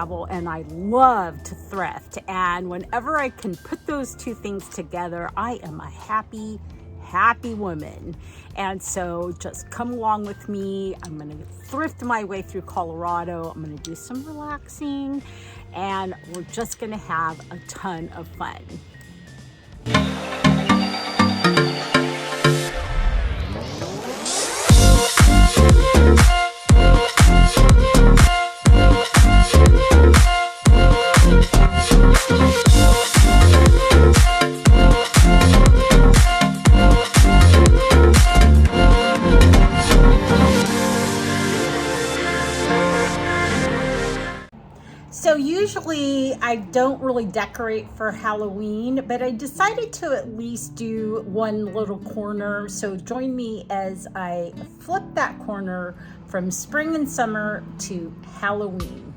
travel and I love to thrift. And whenever I can put those two things together, I am a happy woman. And so just come along with me. I'm going to thrift my way through Colorado. I'm going to do some relaxing, and we're just going to have a ton of fun. So usually I don't really decorate for Halloween, but I decided to at least do one little corner. So join me as I flip that corner from spring and summer to Halloween.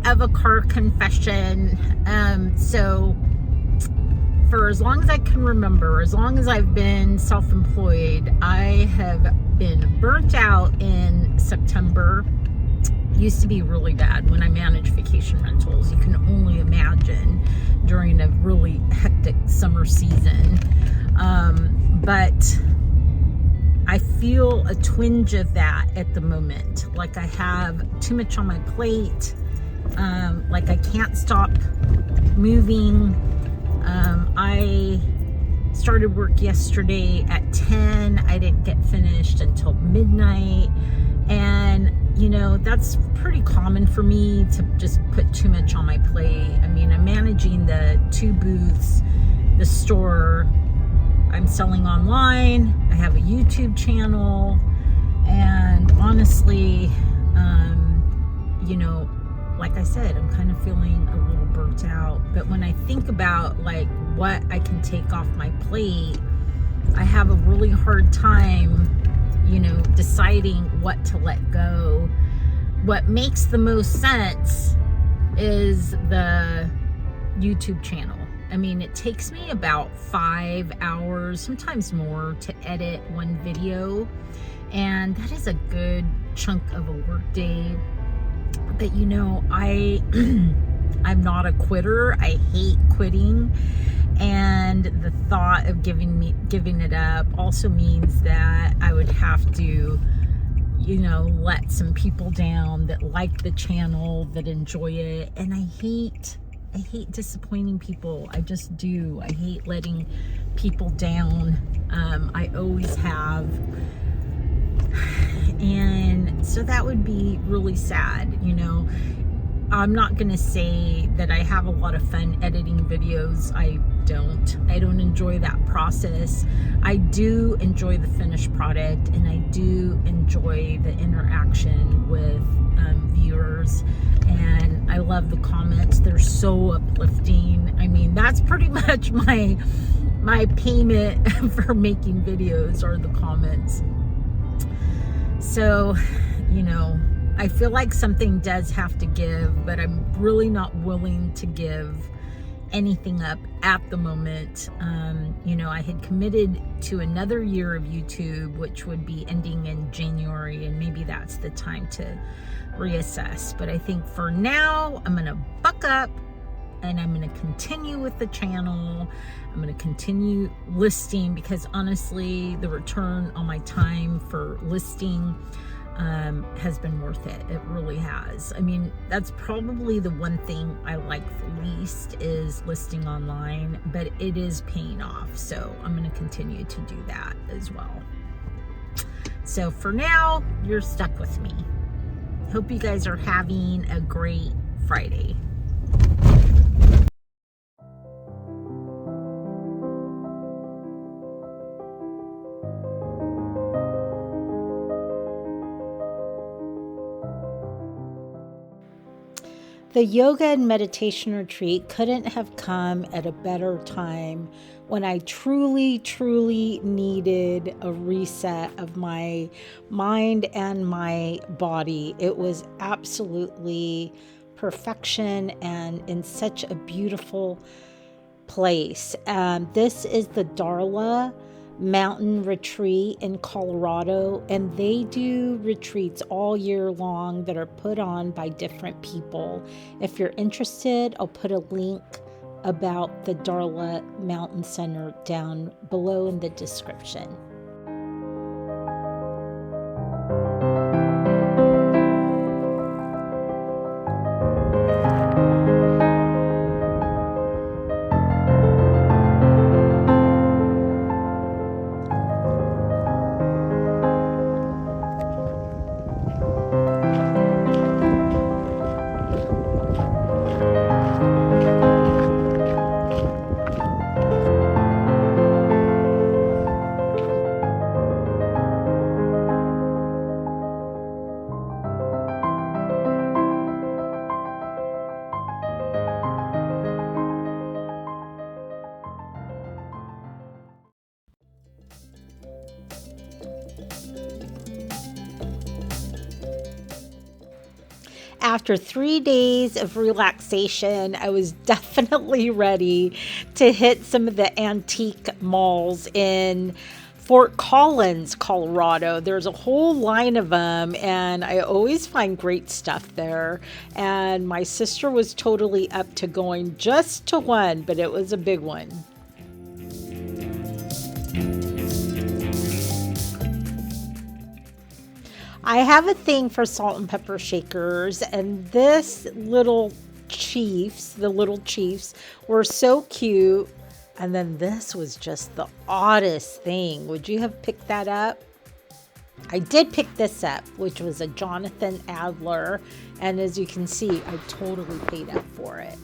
of a car confession. So for as long as I can remember, as long as I've been self-employed, I have been burnt out in September. Used to be really bad when I managed vacation rentals. You can only imagine during a really hectic summer season. But I feel a twinge of that at the moment. Like I have too much on my plate. Like I can't stop moving. I started work yesterday at 10. I didn't get finished until midnight. And, you know, that's pretty common for me to just put too much on my plate. I mean, I'm managing the 2 booths, the store. I'm selling online. I have a YouTube channel. And honestly, you know, like I said, I'm kind of feeling a little burnt out. But when I think about like what I can take off my plate, I have a really hard time, you know, deciding what to let go. What makes the most sense is the YouTube channel. I mean, it takes me about 5 hours, sometimes more, to edit one video. And that is a good chunk of a work day. But you know, I'm not a quitter. I hate quitting. And the thought of giving it up also means that I would have to, you know, let some people down that like the channel, that enjoy it. And I hate disappointing people. I just do. I hate letting people down. I always have. And so that would be really sad, you know. I'm not going to say that I have a lot of fun editing videos. I don't enjoy that process. I do enjoy the finished product, and I do enjoy the interaction with viewers, and I love the comments. They're so uplifting. I mean, that's pretty much my payment for making videos, are the comments. So, you know, I feel like something does have to give, but I'm really not willing to give anything up at the moment. You know, I had committed to another year of YouTube, which would be ending in January, and maybe that's the time to reassess. But I think for now, I'm gonna buck up, and I'm gonna continue with the channel. I'm gonna continue listing, because honestly, the return on my time for listing has been worth it. It really has. I mean, that's probably the one thing I like the least, is listing online, but it is paying off. So I'm going to continue to do that as well. So for now, you're stuck with me. Hope you guys are having a great Friday. The yoga and meditation retreat couldn't have come at a better time, when I truly needed a reset of my mind and my body. It was absolutely perfection, and in such a beautiful place. This is the Darla Mountain Retreat in Colorado, and they do retreats all year long that are put on by different people. If you're interested, I'll put a link about the Darla Mountain Center down below in the description. After 3 days of relaxation, I was definitely ready to hit some of the antique malls in Fort Collins, Colorado. There's a whole line of them, and I always find great stuff there. And my sister was totally up to going just to one, but it was a big one. I have a thing for salt and pepper shakers, and this little chiefs, the little chiefs, were so cute. And then this was just the oddest thing. Would you have picked that up? I did pick this up, which was a Jonathan Adler. And as you can see, I totally paid up for it.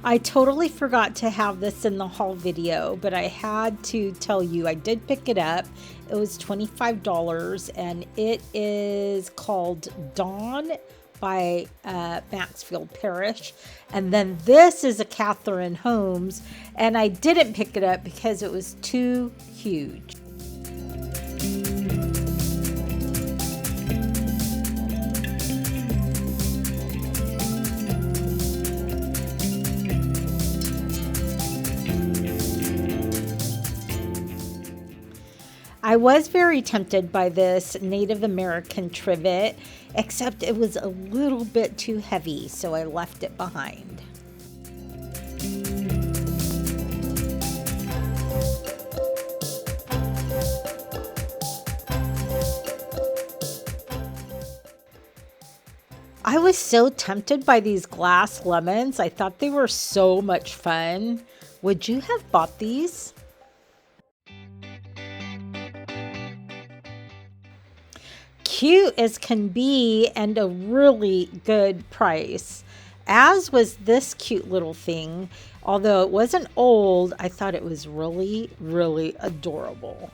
I totally forgot to have this in the haul video, but I had to tell you I did pick it up. It was $25, and it is called Dawn by Maxfield Parrish. And then this is a Catherine Holmes, and I didn't pick it up because it was too huge. I was very tempted by this Native American trivet, except it was a little bit too heavy, so I left it behind. I was so tempted by these glass lemons. I thought they were so much fun. Would you have bought these? Cute as can be, and a really good price, as was this cute little thing. Although it wasn't old, I thought it was really, really adorable.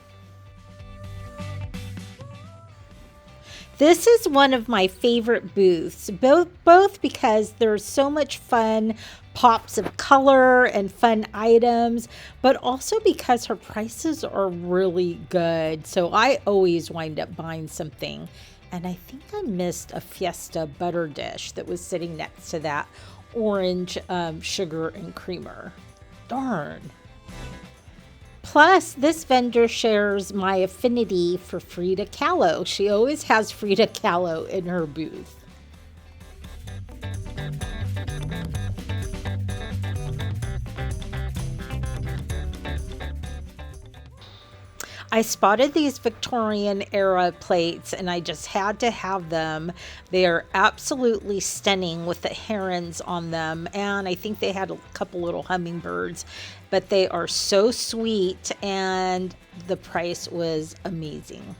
This is one of my favorite booths, both because there's so much fun pops of color and fun items, but also because her prices are really good. So I always wind up buying something. And I think I missed a Fiesta butter dish that was sitting next to that orange sugar and creamer. Darn. Plus, this vendor shares my affinity for Frida Kahlo. She always has Frida Kahlo in her booth. I spotted these Victorian era plates and I just had to have them. They are absolutely stunning with the herons on them, and I think they had a couple little hummingbirds, but they are so sweet and the price was amazing.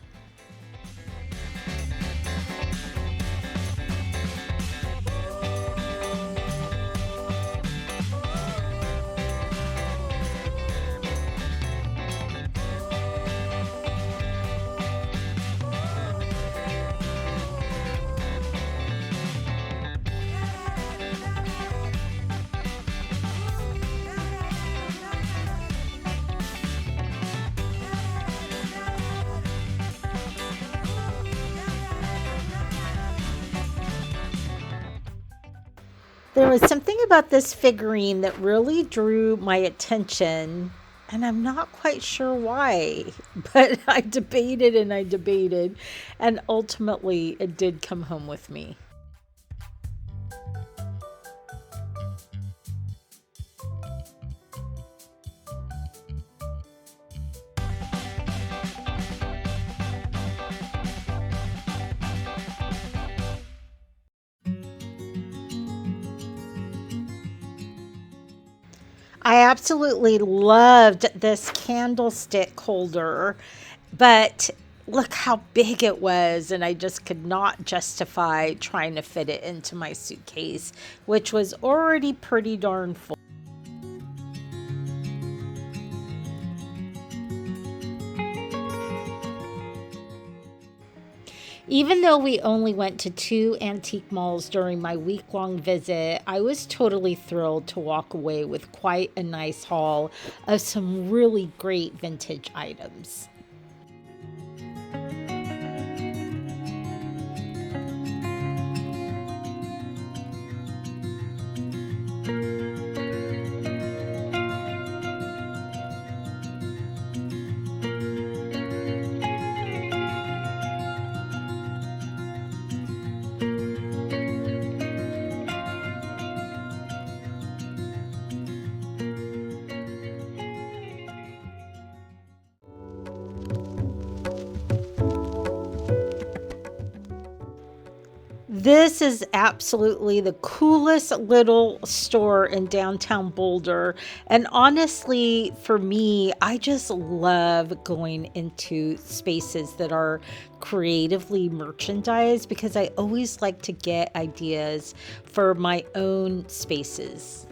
There was something about this figurine that really drew my attention, and I'm not quite sure why, but I debated and I debated, and ultimately it did come home with me. I absolutely loved this candlestick holder, but look how big it was, and I just could not justify trying to fit it into my suitcase, which was already pretty darn full. Even though we only went to 2 antique malls during my week-long visit, I was totally thrilled to walk away with quite a nice haul of some really great vintage items. This is absolutely the coolest little store in downtown Boulder. And honestly, for me, I just love going into spaces that are creatively merchandised because I always like to get ideas for my own spaces.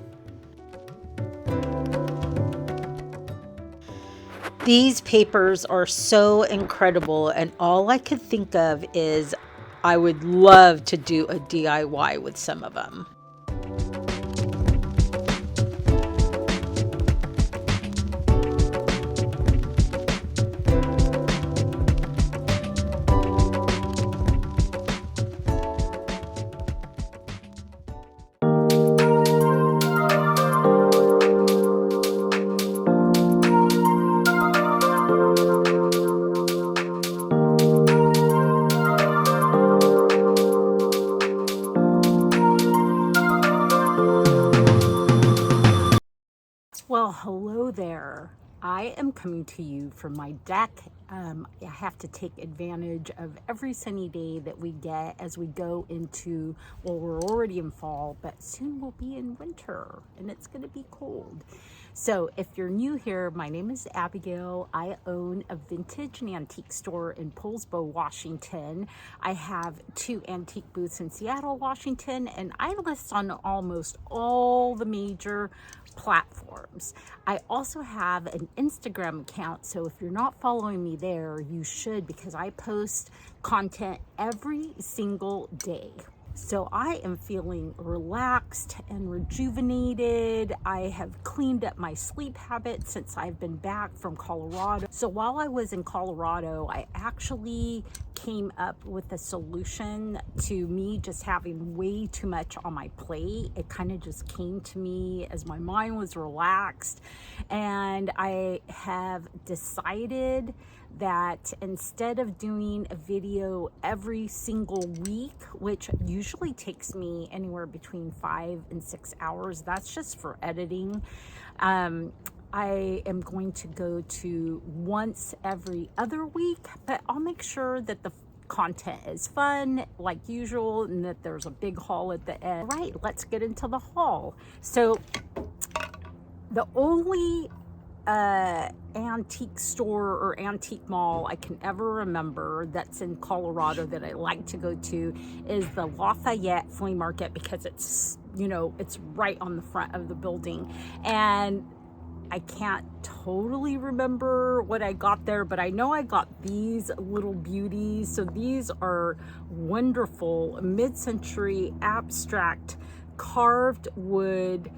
These papers are so incredible, and all I could think of is I would love to do a DIY with some of them. Well, hello there. I am coming to you from my deck. I have to take advantage of every sunny day that we get as we go into, well, we're already in fall, but soon we'll be in winter and it's going to be cold. So if you're new here, my name is Abigail. I own a vintage and antique store in Poulsbo, Washington. I have 2 antique booths in Seattle, Washington, and I list on almost all the major platforms. I also have an Instagram account, so if you're not following me there, you should, because I post content every single day. So I am feeling relaxed and rejuvenated. I have cleaned up my sleep habits since I've been back from Colorado. So while I was in Colorado, I actually came up with a solution to me just having way too much on my plate. It kind of just came to me as my mind was relaxed. And I have decided that instead of doing a video every single week, which usually takes me anywhere between 5 and 6 hours, that's just for editing, I am going to go to once every other week, but I'll make sure that the content is fun like usual and that there's a big haul at the end. All right, let's get into the haul. So the only antique store or antique mall I can ever remember that's in Colorado that I like to go to is the Lafayette Flea Market, because it's, you know, it's right on the front of the building. And I can't totally remember what I got there, but I know I got these little beauties. So these are wonderful mid-century abstract carved wood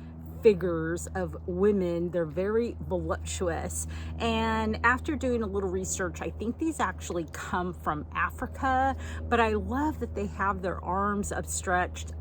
figures of women. They're very voluptuous, and after doing a little research, I think these actually come from Africa, but I love that they have their arms upstretched,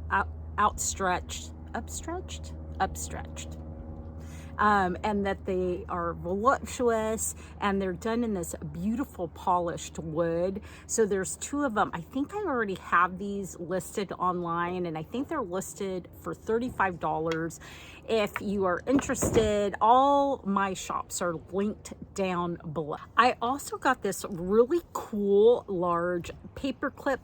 and that they are voluptuous, and they're done in this beautiful polished wood. So there's 2 of them. I think I already have these listed online, and I think they're listed for $35. If you are interested, all my shops are linked down below. I also got this really cool large paperclip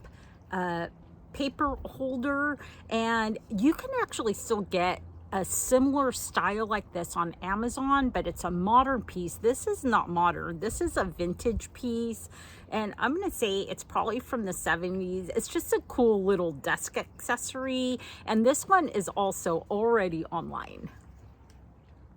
paper holder, and you can actually still get a similar style like this on Amazon, but it's a modern piece. This is not modern. This is a vintage piece, and I'm gonna say it's probably from the 70s. It's just a cool little desk accessory, and this one is also already online.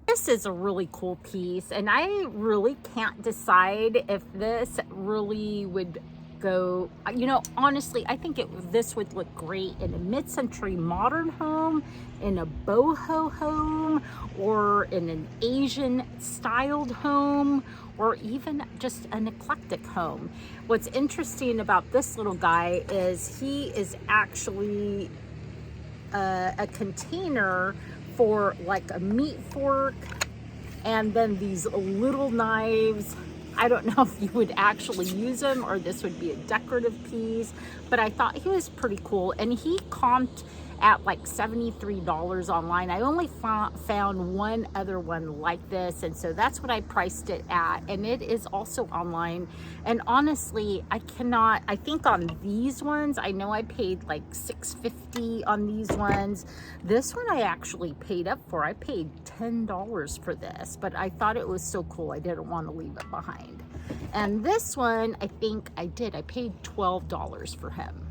This is a really cool piece, and I really can't decide if this really would go, you know, honestly, I think this would look great in a mid-century modern home, in a boho home, or in an Asian styled home, or even just an eclectic home. What's interesting about this little guy is he is actually a container for like a meat fork, and then these little knives. I don't know if you would actually use them or this would be a decorative piece, but I thought he was pretty cool. And he comped at like $73 online. I only found one other one like this, and so that's what I priced it at, and it is also online. And honestly, I think on these ones, I know I paid like $6.50 on these ones. This one I actually paid up for. I paid $10 for this, but I thought it was so cool I didn't want to leave it behind. And this one, I think I paid $12 for him.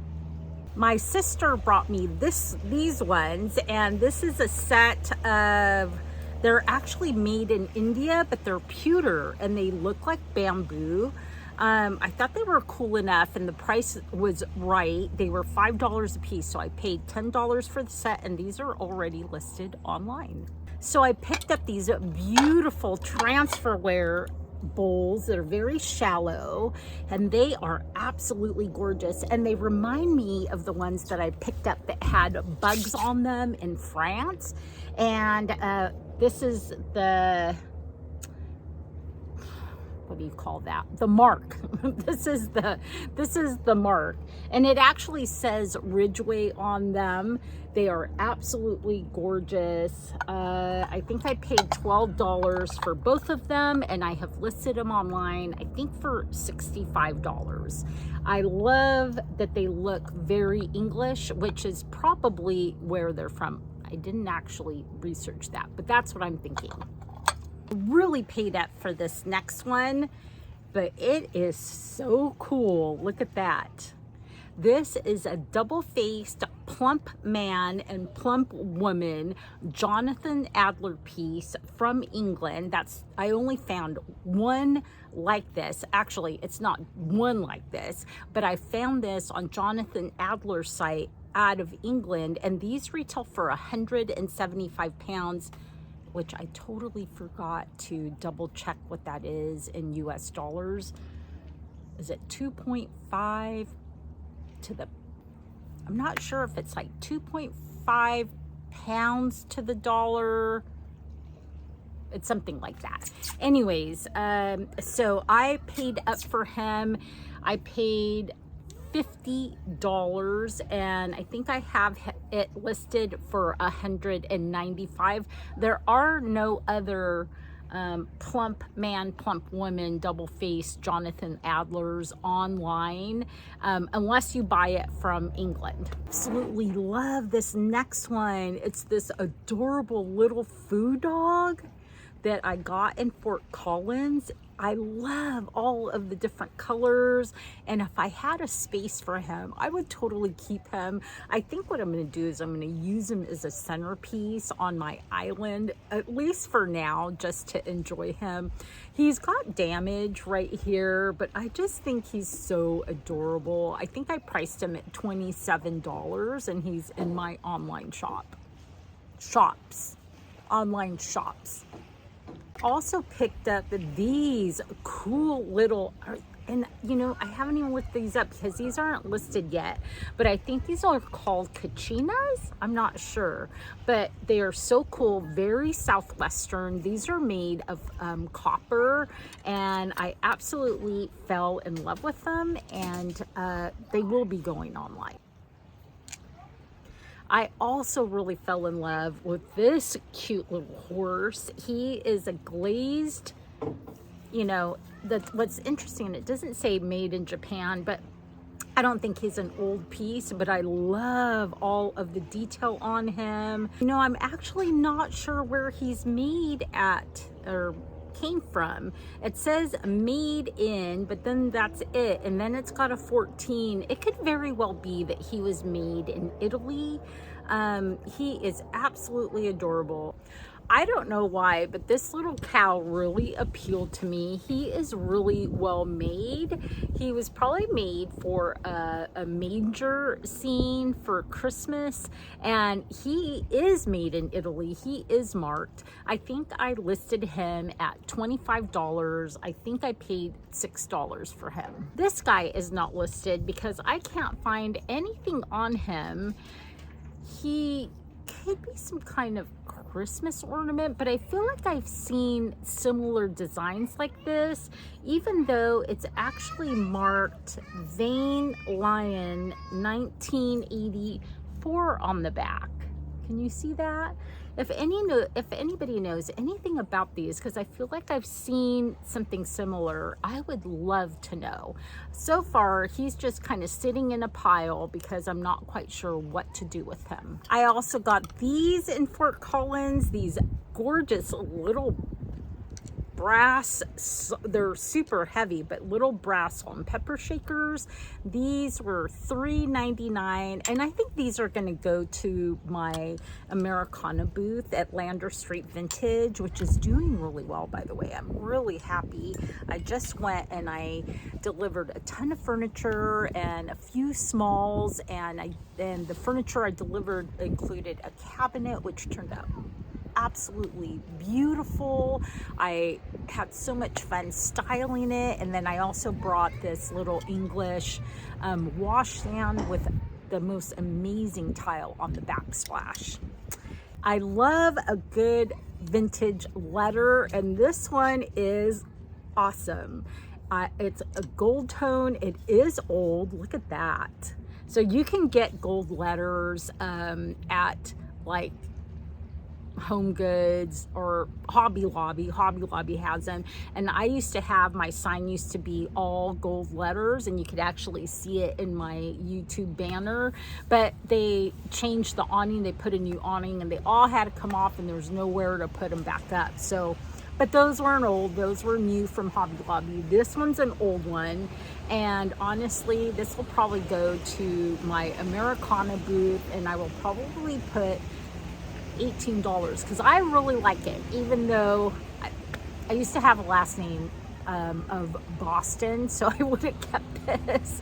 My sister brought me these ones, and this is a set of, they're actually made in India, but they're pewter and they look like bamboo. I thought they were cool enough, and the price was right. They were $5 a piece, so I paid $10 for the set, and these are already listed online. So I picked up these beautiful transferware bowls that are very shallow, and they are absolutely gorgeous, and they remind me of the ones that I picked up that had bugs on them in France. And this is the, what do you call that, the mark. this is the mark, and it actually says Ridgeway on them. They are absolutely gorgeous. I think I paid $12 for both of them, and I have listed them online, I think for $65. I love that they look very English, which is probably where they're from. I didn't actually research that, but that's what I'm thinking. Really paid up for this next one, but it is so cool. Look at that. This is a double-faced plump man and plump woman Jonathan Adler piece from England. I only found one like this. Actually, it's not one like this, but I found this on Jonathan Adler's site out of England, and these retail for 175 pounds, which I totally forgot to double check what that is in US dollars. Is it 2.5 to the, I'm not sure if it's like 2.5 pounds to the dollar. It's something like that. Anyways, so I paid up for him. I paid $50, and I think I have it listed for 195. There are no other plump man, plump woman, double-faced Jonathan Adlers online, unless you buy it from England. Absolutely love this next one. It's this adorable little food dog that I got in Fort Collins. I love all of the different colors, and if I had a space for him, I would totally keep him. I think what I'm going to do is I'm going to use him as a centerpiece on my island, at least for now, just to enjoy him. He's got damage right here, but I just think he's so adorable. I think I priced him at $27, and he's in my online online shops. Also picked up these cool little, and you know, I haven't even looked these up because these aren't listed yet, but I think these are called kachinas. I'm not sure, but they are so cool, very Southwestern. These are made of copper, and I absolutely fell in love with them, and they will be going online. I also really fell in love with this cute little horse. He is a glazed, you know, what's interesting, it doesn't say made in Japan, but I don't think he's an old piece, but I love all of the detail on him. You know, I'm actually not sure where he's made at or came from. It says made in, but then that's it, and then it's got a 14. It could very well be that he was made in Italy. He is absolutely adorable. I don't know why, but this little cow really appealed to me. He is really well made. He was probably made for a manger scene for Christmas, and he is made in Italy. He is marked. I think I listed him at $25. I think I paid $6 for him. This guy is not listed because I can't find anything on him. He could be some kind of Christmas ornament, but I feel like I've seen similar designs like this, even though it's actually marked Vein Lion 1980 4 on the back. Can you see that? If anybody knows anything about these, because I feel like I've seen something similar, I would love to know. So far, he's just kind of sitting in a pile because I'm not quite sure what to do with him. I also got these in Fort Collins, these gorgeous little brass, they're super heavy, but little brass salt and pepper shakers. These were $3.99, and I think these are going to go to my Americana booth at Lander Street Vintage, which is doing really well, by the way. I'm really happy. I just went and I delivered a ton of furniture and a few smalls, and the furniture I delivered included a cabinet, which turned out absolutely beautiful. I had so much fun styling it, and then I also brought this little English washstand with the most amazing tile on the backsplash. I love a good vintage letter, and this one is awesome. It's a gold tone. It is old. Look at that. So you can get gold letters at like Home Goods or Hobby Lobby. Hobby Lobby has them, and I used to have, my sign used to be all gold letters, and you could actually see it in my YouTube banner, but they changed the awning. They put a new awning, and they all had to come off, and there was nowhere to put them back up. So, but those weren't old, those were new from Hobby Lobby. This one's an old one, and honestly, this will probably go to my Americana booth, and I will probably put $18 because I really like it, even though I used to have a last name of Boston, so I would have kept this,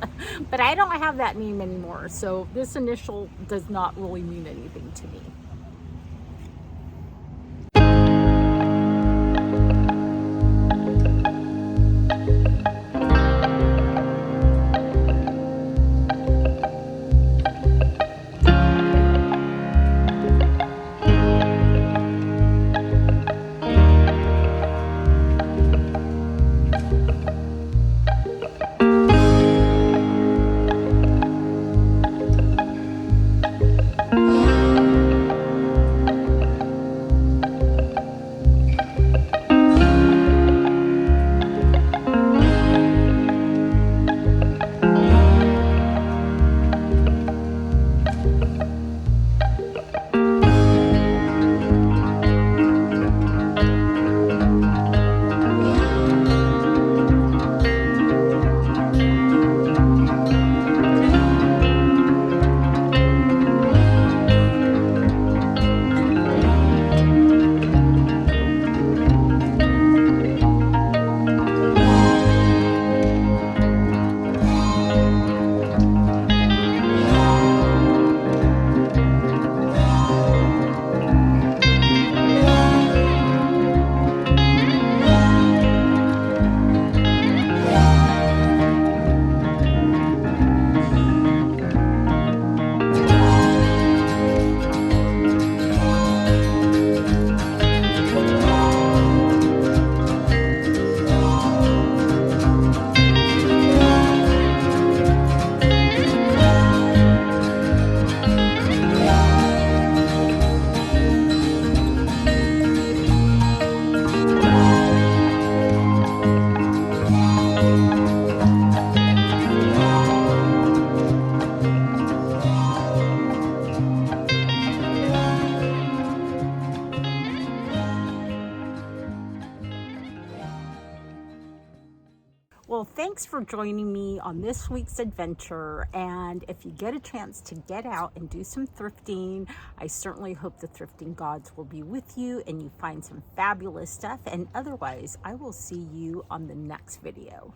but I don't have that name anymore, so this initial does not really mean anything to me. Well, thanks for joining me on this week's adventure, and if you get a chance to get out and do some thrifting, I certainly hope the thrifting gods will be with you and you find some fabulous stuff, and otherwise I will see you on the next video.